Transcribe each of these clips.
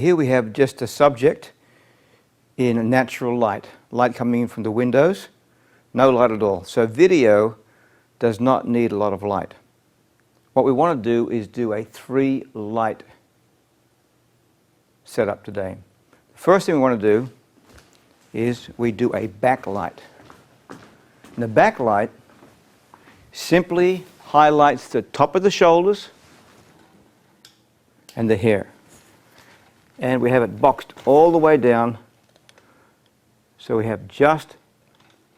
Here we have just a subject in a natural light coming in from the windows, no light at all. So video does not need a lot of light. What we want to do is do a 3 light setup today. The first thing we want to do is we do a backlight. And the backlight simply highlights the top of the shoulders and the hair. And we have it boxed all the way down, so we have just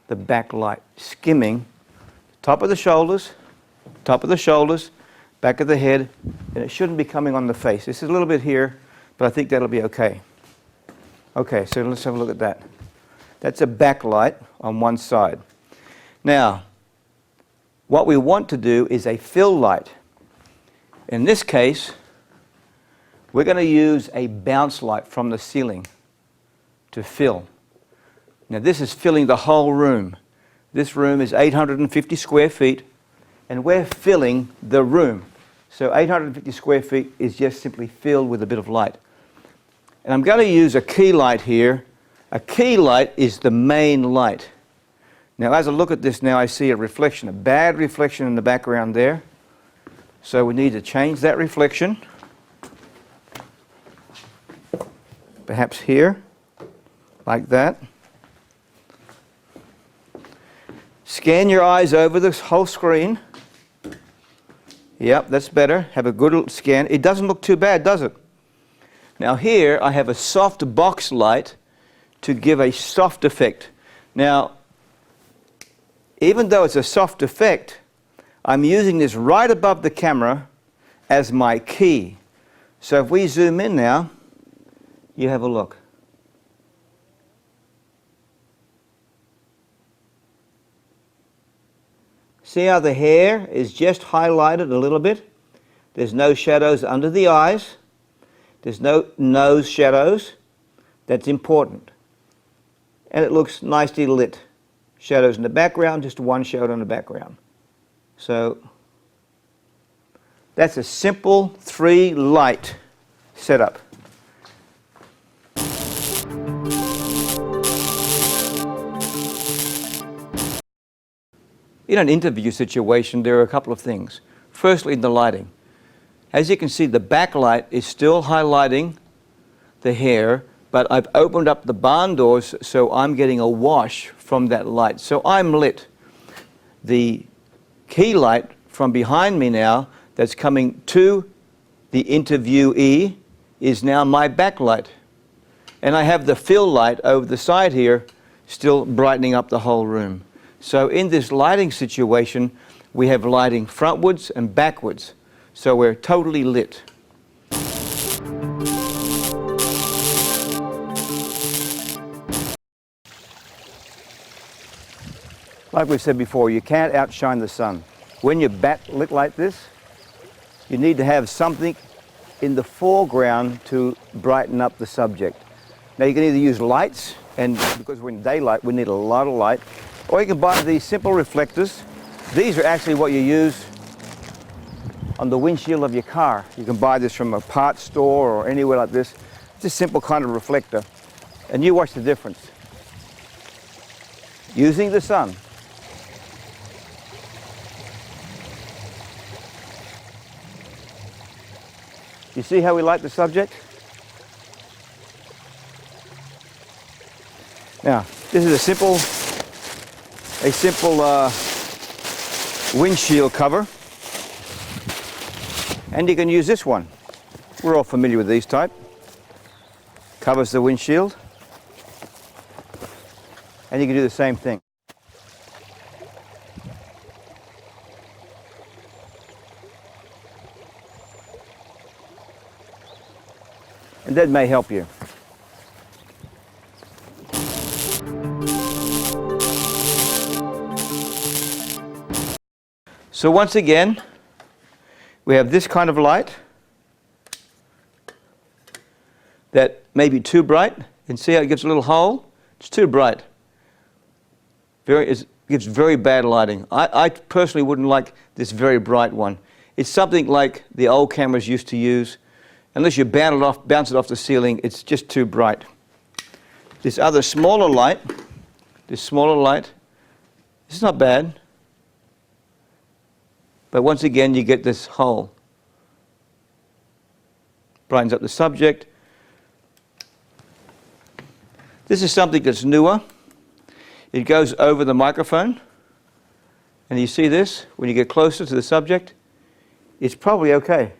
the backlight skimming top of the shoulders, back of the head, and it shouldn't be coming on the face. This is a little bit here, but I think that'll be okay. Okay, so let's have a look at that. That's a backlight on one side. Now, what we want to do is a fill light. In this case, we're going to use a bounce light from the ceiling to fill. Now this is filling the whole room. This room is 850 square feet, and we're filling the room. So 850 square feet is just simply filled with a bit of light. And I'm going to use a key light here. A key light is the main light. Now as I look at this now, I see a reflection, a bad reflection in the background there. So we need to change that reflection. Perhaps here, like that. Scan your eyes over this whole screen. Yep, that's better. Have a good scan. It doesn't look too bad, does it? Now here I have a soft box light to give a soft effect. Now, even though it's a soft effect, I'm using this right above the camera as my key. So if we zoom in now, you have a look. See how the hair is just highlighted a little bit? There's no shadows under the eyes. There's no nose shadows. That's important. And it looks nicely lit. Shadows in the background, just one shadow in the background. So that's a simple 3 light setup. In an interview situation, there are a couple of things. Firstly, the lighting. As you can see, the backlight is still highlighting the hair, but I've opened up the barn doors, so I'm getting a wash from that light. So I'm lit. The key light from behind me now that's coming to the interviewee is now my backlight. And I have the fill light over the side here still brightening up the whole room. So in this lighting situation, we have lighting frontwards and backwards. So we're totally lit. Like we said before, you can't outshine the sun. When you're backlit like this, you need to have something in the foreground to brighten up the subject. Now you can either use lights, and because we're in daylight, we need a lot of light. Or you can buy these simple reflectors. These are actually what you use on the windshield of your car. You can buy this from a parts store or anywhere like this. It's a simple kind of reflector. And you watch the difference. Using the sun. You see how we light the subject? Now, this is a simple windshield cover, and you can use this one. We're all familiar with these type. Covers the windshield, and you can do the same thing. And that may help you. So once again, we have this kind of light that may be too bright, and see how it gives a little hole? It's too bright. It gives very bad lighting. I personally wouldn't like this very bright one. It's something like the old cameras used to use. unless you bounce it off the ceiling, it's just too bright. This other smaller light, this is not bad. But once again, you get this hole. Brightens up the subject. This is something that's newer. It goes over the microphone. And you see this, when you get closer to the subject, it's probably okay.